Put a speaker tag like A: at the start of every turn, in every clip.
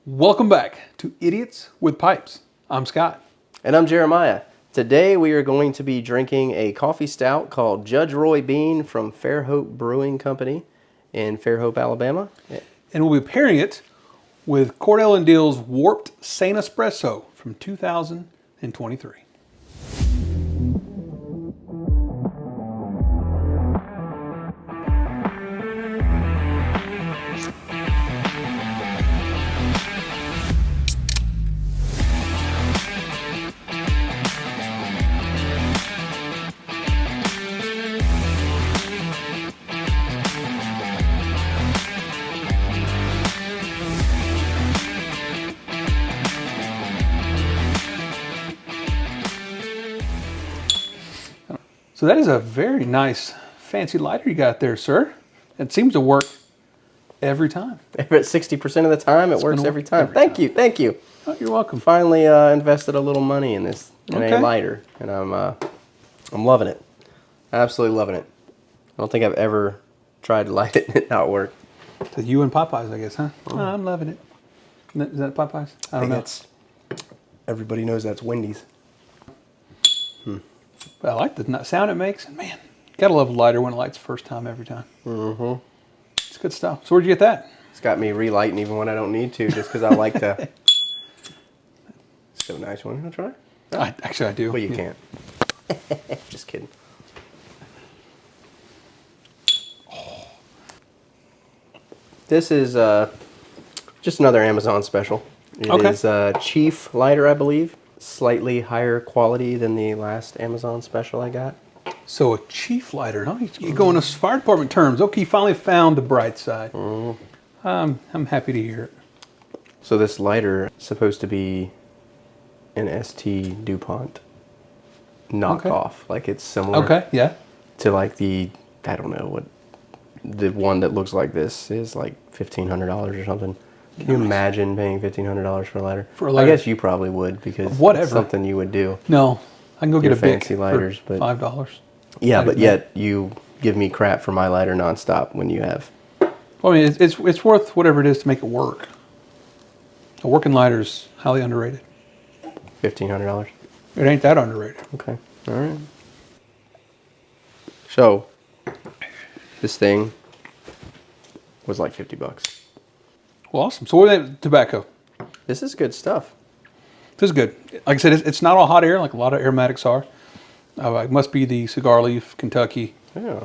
A: Welcome back to Idiots with Pipes. I'm Scott.
B: And I'm Jeremiah. Today we are going to be drinking a coffee stout called Judge Roy Bean from Fairhope Brewing Company in Fairhope, Alabama.
A: And we'll be pairing it with Cornell and Diehl's Warped Saint Espresso from 2023. So that is a very nice fancy lighter you got there, sir. It seems to work every time.
B: At 60% of the time, it works every time. Thank you.
A: Oh, you're welcome.
B: Finally invested a little money in this, in a lighter, and I'm loving it. Absolutely loving it. I don't think I've ever tried to light it and it not work.
A: So you and Popeyes, I guess, huh? Oh, I'm loving it. Is that Popeyes? I don't know.
B: Everybody knows that's Wendy's.
A: But I like the sound it makes. And man, gotta love a lighter when it lights the first time every time. Mm-hmm. It's good stuff. So where'd you get that?
B: It's got me relighting even when I don't need to, just because I like to. It's so nice. You want to try?
A: Oh. Actually, I do.
B: Well, you can't. Just kidding. Oh. This is just another Amazon special. It is Chief lighter, I believe. Slightly higher quality than the last Amazon special I got.
A: So a Chief lighter, huh? You go in those fire department terms. Okay, you finally found the bright side. I'm happy to hear it.
B: So this lighter is supposed to be an ST DuPont knockoff. Like it's similar to like the, I don't know what, the one that looks like this is like $1,500 or something. Can you imagine paying $1,500 for a lighter? I guess you probably would, because it's something you would do.
A: No, I can go get a
B: fancy lighters,
A: for $5.
B: Yeah, but yet you give me crap for my lighter nonstop when you have.
A: Well, I mean, it's worth whatever it is to make it work. A working lighter is highly underrated.
B: $1,500.
A: It ain't that underrated.
B: Okay, all right. So this thing was like $50.
A: Well, awesome. So what is that tobacco?
B: This is good stuff.
A: This is good. Like I said, it's not all hot air like a lot of aromatics are. It must be the cigar leaf, Kentucky.
B: Yeah.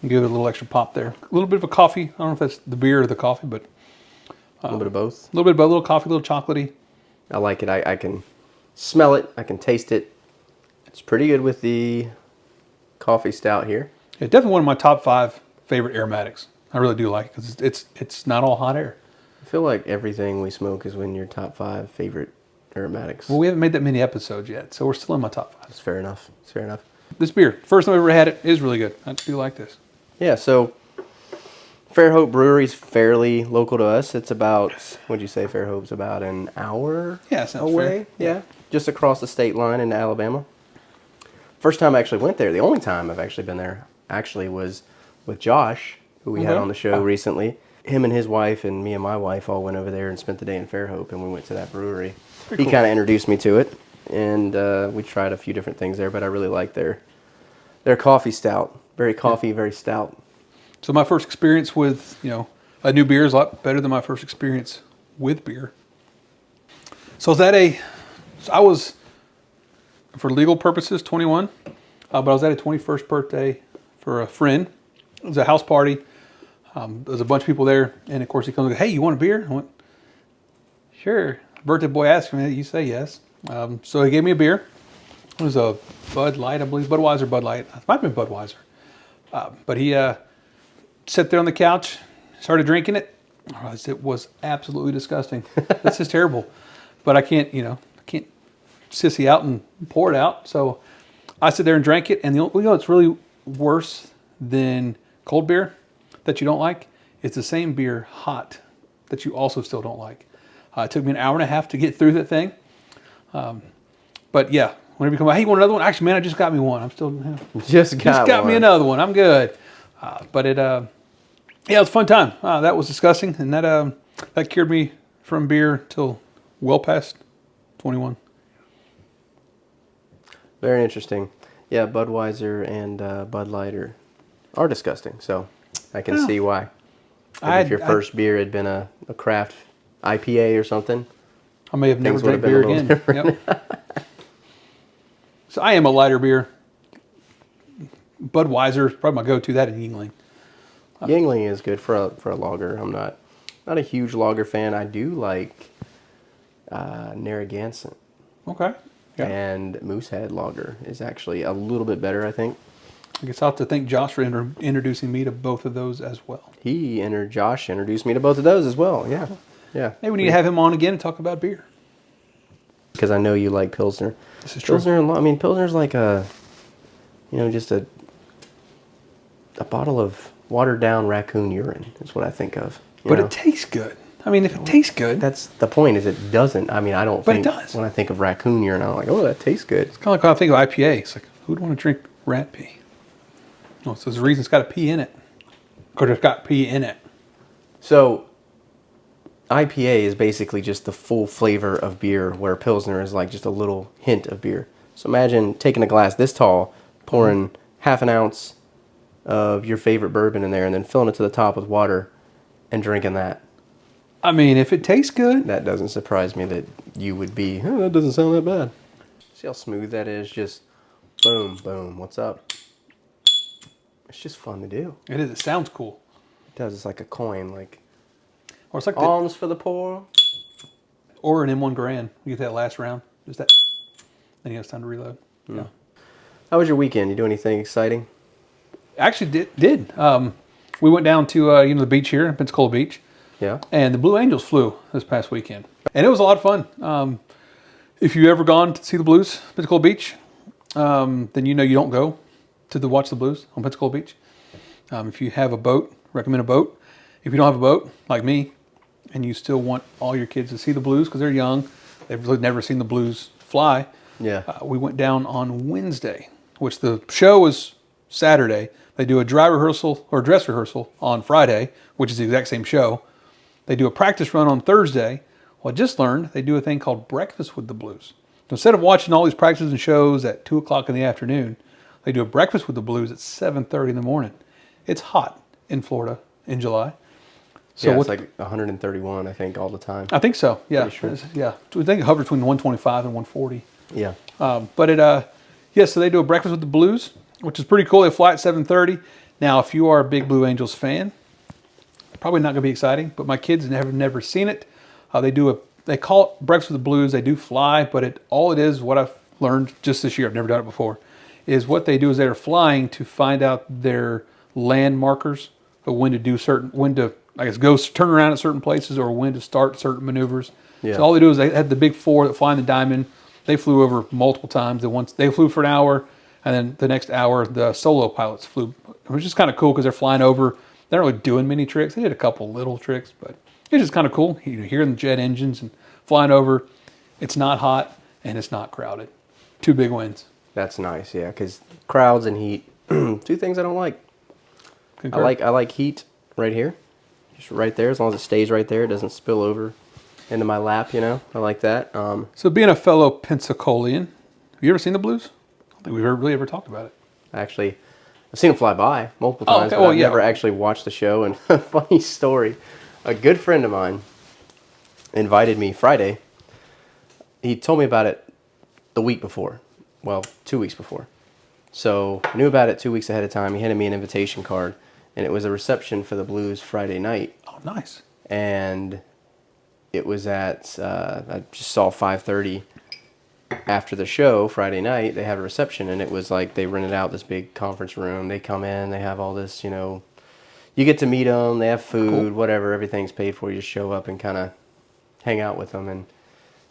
A: Give it a little extra pop there. A little bit of a coffee. I don't know if that's the beer or the coffee, but
B: a little bit of both.
A: A little bit of both. A little coffee, a little chocolatey.
B: I like it. I can smell it. I can taste it. It's pretty good with the coffee stout here.
A: It's definitely one of my top 5 favorite aromatics. I really do like it because it's not all hot air.
B: I feel like everything we smoke is in your top 5 favorite aromatics.
A: Well, we haven't made that many episodes yet, so we're still in my top 5.
B: That's fair enough. It's fair enough.
A: This beer, first time I've ever had it, is really good. I do like this.
B: Yeah, so Fairhope Brewery is fairly local to us. It's about, what'd you say, Fairhope's about an hour away? Yeah, just across the state line in Alabama. First time I actually went there, the only time I've actually been there, actually was with Josh, who we had on the show recently. Him and his wife and me and my wife all went over there and spent the day in Fairhope, and we went to that brewery. He kind of introduced me to it, and we tried a few different things there, but I really liked their coffee stout. Very coffee, very stout.
A: So my first experience with, a new beer is a lot better than my first experience with beer. So I was, for legal purposes, 21, but I was at a 21st birthday for a friend. It was a house party. There's a bunch of people there, and of course he comes and goes, "Hey, you want a beer?" I went, "Sure." Birthday boy asked me, you say yes. So he gave me a beer. It was a Bud Light, I believe, Budweiser, Bud Light. It might have been Budweiser. But he sat there on the couch, started drinking it. I realized it was absolutely disgusting. This is terrible. But I can't sissy out and pour it out. So I sit there and drank it, and it's really worse than cold beer that you don't like. It's the same beer hot that you also still don't like. It took me an hour and a half to get through that thing. But yeah, whenever you come by, hey, you want another one? Actually, man, I just got me one. I'm still
B: just got
A: me another one. I'm good. But it was a fun time. That was disgusting, and that cured me from beer till well past 21.
B: Very interesting. Yeah, Budweiser and Bud Light are disgusting, so I can see why. Maybe if your first beer had been a craft IPA or something,
A: I may have never drank beer again. Yep. So I am a lighter beer. Budweiser is probably my go-to. That and Yingling.
B: Yingling is good for a lager. I'm not a huge lager fan. I do like Narragansett.
A: Okay. Yeah.
B: And Moosehead lager is actually a little bit better, I think.
A: I guess I'll have to thank Josh for introducing me to both of those as well.
B: Josh introduced me to both of those as well. Yeah. Yeah.
A: Maybe we need to have him on again and talk about beer.
B: Because I know you like Pilsner.
A: This is true.
B: Pilsner's like just a bottle of watered down raccoon urine is what I think of.
A: But it tastes good. I mean, if it tastes good.
B: That's the point, is it doesn't. I mean, I don't think.
A: But it does.
B: When I think of raccoon urine, I'm like, oh, that tastes good.
A: It's kind of like when I think of IPA. It's like, who'd want to drink rat pee? No, so there's a reason it's got a pee in it. Because it's got pee in it.
B: So, IPA is basically just the full flavor of beer, where Pilsner is like just a little hint of beer. So imagine taking a glass this tall, pouring half an ounce of your favorite bourbon in there, and then filling it to the top with water and drinking that.
A: I mean, if it tastes good.
B: That doesn't surprise me that you would be, that doesn't sound that bad. See how smooth that is? Just boom, boom, what's up? It's just fun to do.
A: It is. It sounds cool.
B: It does. It's like a coin, like,
A: or it's like
B: alms for the poor.
A: Or an M1 Grand. You get that last round. Just that. Then it's time to reload. Yeah.
B: How was your weekend? You do anything exciting?
A: Actually did. We went down to the beach here in Pensacola Beach.
B: Yeah.
A: And the Blue Angels flew this past weekend. And it was a lot of fun. If you've ever gone to see the Blues, Pensacola Beach, then you know you don't go to watch the Blues on Pensacola Beach. If you have a boat, recommend a boat. If you don't have a boat, like me, and you still want all your kids to see the Blues because they're young, they've really never seen the Blues fly.
B: Yeah.
A: We went down on Wednesday, which the show was Saturday. They do a dry rehearsal or dress rehearsal on Friday, which is the exact same show. They do a practice run on Thursday. Well, I just learned they do a thing called Breakfast with the Blues. So instead of watching all these practices and shows at 2 o'clock in the afternoon, they do a Breakfast with the Blues at 7:30 in the morning. It's hot in Florida in July.
B: So it's like 131, I think, all the time.
A: I think so, yeah.
B: Sure.
A: Yeah. I think it hovers between 125 and 140.
B: Yeah.
A: So they do a Breakfast with the Blues, which is pretty cool. They fly at 7:30. Now, if you are a big Blue Angels fan, probably not going to be exciting, but my kids have never seen it. They call it Breakfast with the Blues. They do fly, but all it is, what I've learned just this year, I've never done it before, is what they do is they're flying to find out their land markers of when to go turn around at certain places or when to start certain maneuvers.
B: Yeah.
A: So all they do is they had the big four that fly in the diamond. They flew over multiple times. They flew for an hour, and then the next hour the solo pilots flew. It was just kind of cool because they're flying over. They're not really doing many tricks. They did a couple little tricks, but it's just kind of cool. You're hearing the jet engines and flying over. It's not hot and it's not crowded. 2 big wins.
B: That's nice, yeah, because crowds and heat, 2 things I don't like.
A: Concur.
B: I like heat right here, just right there. As long as it stays right there, it doesn't spill over into my lap. I like that.
A: So being a fellow Pensacolian, have you ever seen the Blues? I don't think we've really ever talked about it.
B: Actually, I've seen them fly by multiple times,
A: okay.
B: but I've never actually watched the show. And a funny story, a good friend of mine invited me Friday. He told me about it the week before. Well, 2 weeks before. So I knew about it 2 weeks ahead of time. He handed me an invitation card, and it was a reception for the Blues Friday night.
A: Oh, nice.
B: And it was at, I just saw 5:30 after the show Friday night. They have a reception, and it was like they rented out this big conference room. They come in, they have all this, you get to meet them, they have food, cool. Whatever, everything's paid for. You just show up and kind of hang out with them.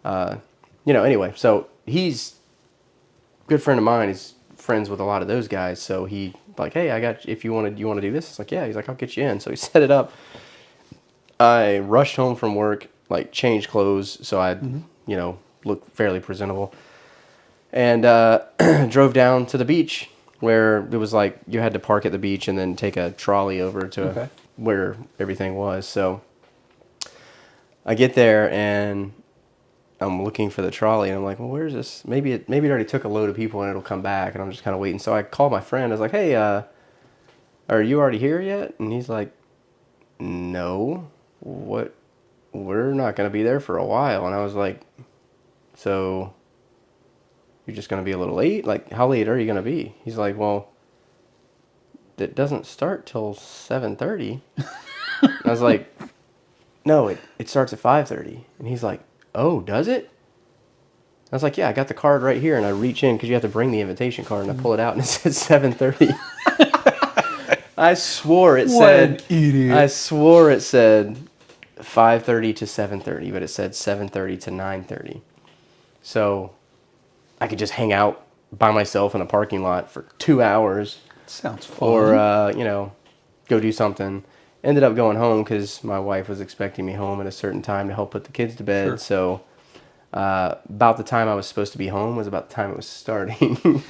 B: And, anyway, so he's a good friend of mine. He's friends with a lot of those guys. So he like, hey, if you want to do this? It's like, yeah. He's like, I'll get you in. So he set it up. I rushed home from work, like changed clothes. So I, looked fairly presentable. And drove down to the beach where it was like you had to park at the beach and then take a trolley over to where everything was. So I get there and I'm looking for the trolley, and I'm like, well, where's this? Maybe it already took a load of people and it'll come back, and I'm just kind of waiting. So I called my friend. I was like, hey, are you already here yet? And he's like, no. What? We're not going to be there for a while. And I was like, so you're just going to be a little late? Like, how late are you going to be? He's like, well, it doesn't start till 7:30. I was like, no, it starts at 5:30. And he's like, oh, does it? I was like, yeah, I got the card right here. And I reach in, because you have to bring the invitation card, and I pull it out, and it says 7:30. I swore it said 5:30 to 7:30, but it said 7:30 to 9:30. So I could just hang out by myself in a parking lot for 2 hours.
A: Sounds fun.
B: Or, go do something. Ended up going home because my wife was expecting me home at a certain time to help put the kids to bed. Sure. So about the time I was supposed to be home was about the time it was starting.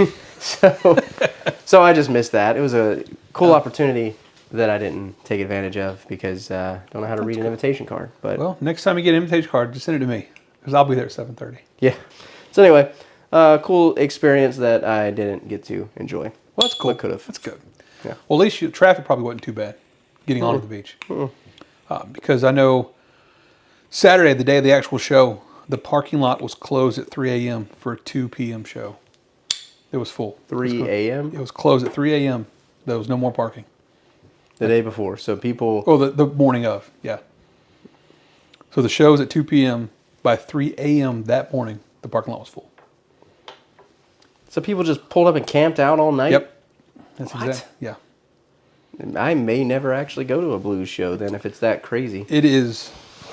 B: So I just missed that. It was a cool opportunity that I didn't take advantage of because I don't know how to read an invitation card. But
A: well, next time you get an invitation card, just send it to me because I'll be there at 7:30.
B: Yeah. So anyway, cool experience that I didn't get to enjoy.
A: Well, that's cool.
B: Could have.
A: That's good.
B: Yeah.
A: Well, at least traffic probably wasn't too bad getting onto the beach. Because I know Saturday, the day of the actual show, the parking lot was closed at 3 a.m. for a 2 p.m. show. It was full.
B: 3 a.m.?
A: It was closed at 3 a.m. There was no more parking.
B: The day before. So people...
A: Oh, the morning of, yeah. So the show was at 2 p.m. By 3 a.m. that morning, the parking lot was full.
B: So people just pulled up and camped out all night?
A: Yep. That's exactly, yeah.
B: I may never actually go to a blues show then if it's that crazy.
A: It is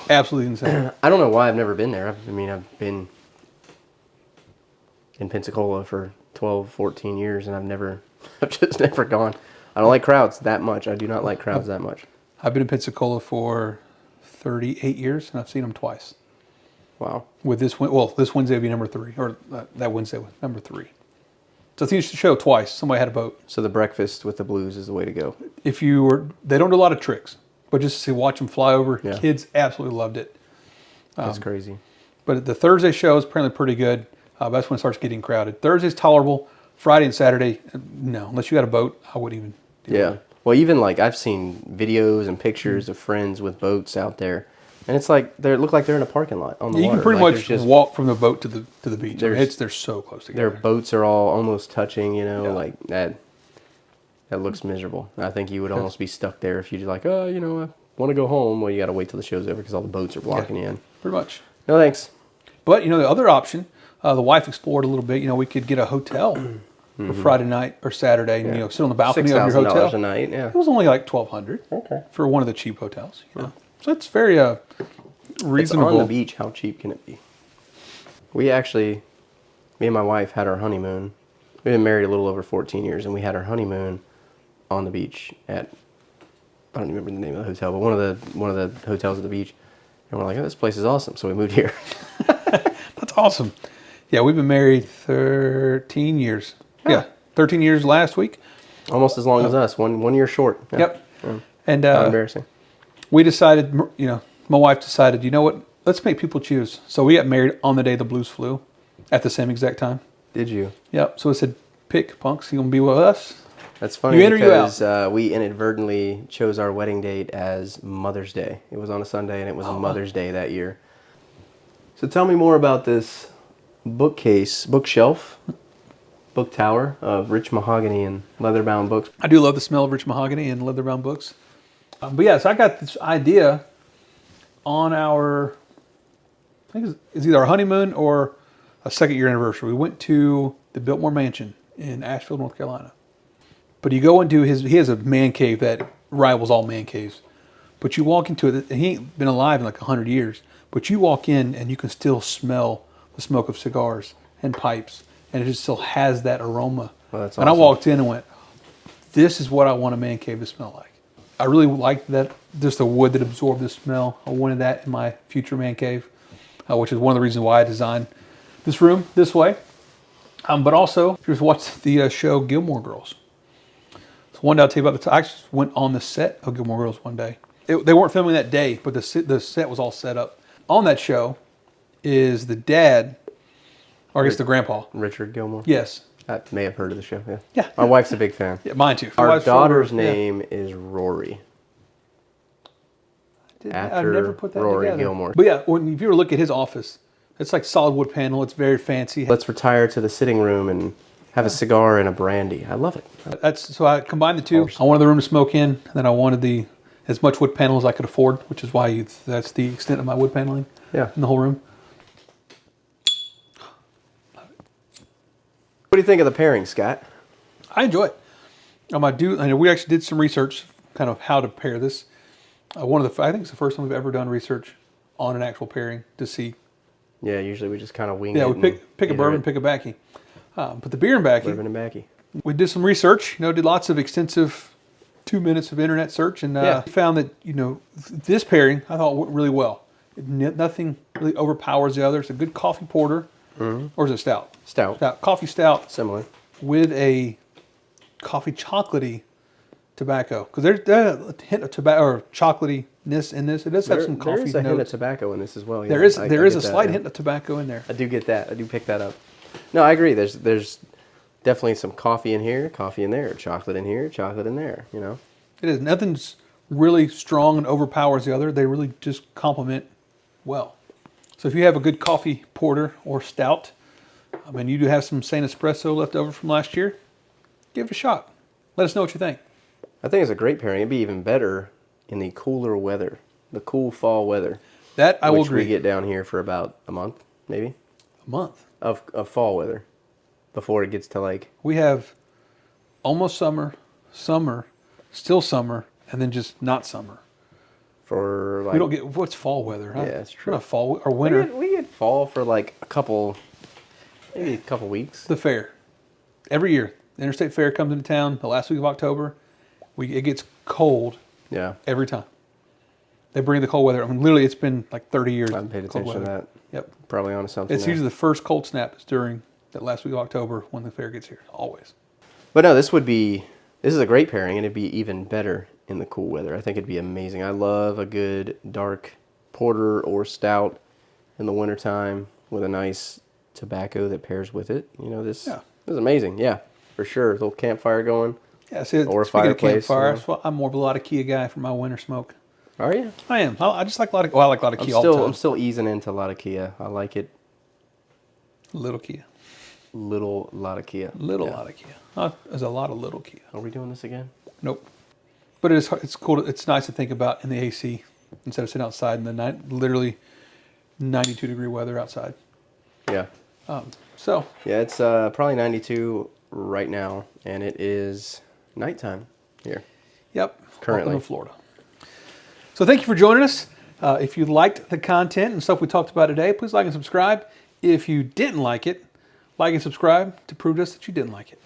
A: absolutely insane.
B: I don't know why I've never been there. I've been in Pensacola for 12, 14 years, and I've just never gone. I don't like crowds that much. I do not like crowds that much.
A: I've been in Pensacola for 38 years, and I've seen them twice.
B: Wow.
A: With this Wednesday will be number 3, or that Wednesday was number 3. So I think the show twice. Somebody had a boat.
B: So the breakfast with the blues is the way to go.
A: They don't do a lot of tricks, but just to watch them fly over,
B: yeah.
A: Kids absolutely loved it.
B: That's crazy. But
A: the Thursday show is apparently pretty good. That's when it starts getting crowded. Thursday's tolerable. Friday and Saturday, no. Unless you got a boat, I wouldn't even do it.
B: Well, even like I've seen videos and pictures of friends with boats out there, and it's like they look like they're in a parking lot on the water.
A: You can pretty much just walk from the boat to the beach. They're so close together.
B: Their boats are all almost touching. Like that. That looks miserable. I think you would almost be stuck there if you're like, I want to go home. Well, you got to wait till the show's over because all the boats are blocking you in.
A: Pretty much.
B: No thanks.
A: But the other option, the wife explored a little bit. We could get a hotel for Friday night or Saturday, and sit on the balcony of your hotel.
B: $6,000 a night. Yeah.
A: It was only like $1,200.
B: Okay.
A: For one of the cheap hotels. So it's very reasonable.
B: It's on the beach. How cheap can it be? Me and my wife had our honeymoon. We've been married a little over 14 years, and we had our honeymoon on the beach at, I don't remember the name of the hotel, but one of the hotels at the beach. And we're like, this place is awesome. So we moved here.
A: That's awesome. Yeah, we've been married 13 years. Huh. Yeah, 13 years last week.
B: Almost as long as us. One year short. Yeah.
A: Yep.
B: Yeah.
A: And
B: not embarrassing.
A: We decided, my wife decided, you know what? Let's make people choose. So we got married on the day the blues flew at the same exact time.
B: Did you?
A: Yep. So it said, pick, punks. You going to be with us?
B: That's funny because we inadvertently chose our wedding date as Mother's Day. It was on a Sunday, and it was Mother's Day that year. So tell me more about this bookshelf, book tower of rich mahogany and leather-bound books.
A: I do love the smell of rich mahogany and leather-bound books. But so I got this idea on I think it's either our honeymoon or a second-year anniversary. We went to the Biltmore Mansion in Asheville, North Carolina. But you go into he has a man cave that rivals all man caves. But you walk into it, and he ain't been alive in like 100 years. But you walk in, and you can still smell the smoke of cigars and pipes. And it just still has that aroma.
B: Well, that's
A: awesome. And I walked in and went, this is what I want a man cave to smell like. I really liked that, just the wood that absorbed the smell. I wanted that in my future man cave, which is one of the reasons why I designed this room this way. But also, if you just watched the show Gilmore Girls. So one day I'll tell you about I actually went on the set of Gilmore Girls one day. They weren't filming that day, but the set was all set up. on that show is the dad, or I guess the grandpa.
B: Richard Gilmore.
A: Yes.
B: I may have heard of the show. Yeah.
A: Yeah.
B: My wife's a big fan.
A: Yeah, mine too.
B: Our daughter's name is Rory.
A: I never put that
B: Rory
A: together.
B: Gilmore.
A: But yeah, if you ever look at his office, it's like solid wood panel. It's very fancy.
B: Let's retire to the sitting room and have a cigar and a brandy. I love it.
A: So I combined the two. I wanted the room to smoke in, and then I wanted as much wood panel as I could afford, which is why that's the extent of my wood paneling.
B: Yeah.
A: In the whole room.
B: What do you think of the pairing, Scott?
A: I enjoy it. I know we actually did some research, kind of how to pair this. I think it's the first time we've ever done research on an actual pairing to see.
B: Yeah, usually we just kind of wing it.
A: Yeah, we pick a bourbon, pick a Backy. But the beer and Backy.
B: Bourbon and Backy.
A: We did some research. Did lots of extensive 2 minutes of internet search, and found that this pairing I thought went really well. Nothing really overpowers the other. It's a good coffee porter, or is it stout?
B: Stout.
A: Coffee stout.
B: Similar.
A: With a coffee chocolatey tobacco, because there's a hint of tobacco or chocolatiness in this. It does have some coffee notes.
B: There is a hint of tobacco in this as well. Yeah.
A: There is a slight hint of tobacco in there.
B: I do get that. I do pick that up. No, I agree. There's definitely some coffee in here, coffee in there, chocolate in here, chocolate in there.
A: It is. Nothing's really strong and overpowers the other. They really just complement well. So if you have a good coffee porter or stout, you do have some Saint Espresso left over from last year, give it a shot. Let us know what you think.
B: I think it's a great pairing. It'd be even better in the cooler weather, the cool fall weather.
A: That I will agree.
B: Which we get down here for about a month, maybe.
A: A month?
B: Of fall weather, before it gets to
A: We have almost summer, still summer, and then just not summer.
B: For
A: we don't get, what's fall weather? Huh?
B: Yeah, it's true.
A: Not fall or winter.
B: We get fall for maybe a couple weeks.
A: The fair. Every year. The Interstate Fair comes into town the last week of October. It gets cold.
B: Yeah.
A: Every time. They bring the cold weather. Literally, it's been like 30 years.
B: I haven't paid attention to that.
A: Yep.
B: Probably onto something.
A: It's usually the first cold snap is during that last week of October when the fair gets here. Always.
B: But no, this is a great pairing, and it'd be even better in the cool weather. I think it'd be amazing. I love a good dark porter or stout in the wintertime with a nice tobacco that pairs with it. This is amazing. Yeah, for sure. A little campfire going.
A: Yeah, or a fireplace. Campfire, I'm more of a Latakia guy for my winter smoke.
B: Are you?
A: I am. I just like Latakia. Well, I like Latakia all the time.
B: I'm still easing into Latakia. I like it.
A: Little Kia.
B: Little Latakia.
A: Latakia. There's a lot of little Kia.
B: Are we doing this again?
A: Nope. But it's cool. It's nice to think about in the AC instead of sitting outside in the night. Literally 92-degree weather outside.
B: Yeah.
A: So.
B: Yeah, it's probably 92 right now, and it is nighttime here.
A: Yep.
B: Currently
A: in Florida. So thank you for joining us. If you liked the content and stuff we talked about today, please like and subscribe. If you didn't like it, like and subscribe to prove to us that you didn't like it.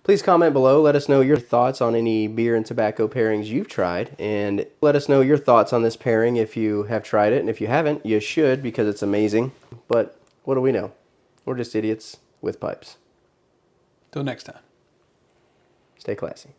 B: Please comment below. Let us know your thoughts on any beer and tobacco pairings you've tried. And let us know your thoughts on this pairing if you have tried it. And if you haven't, you should, because it's amazing. But what do we know? We're just idiots with pipes.
A: Till next time.
B: Stay classy.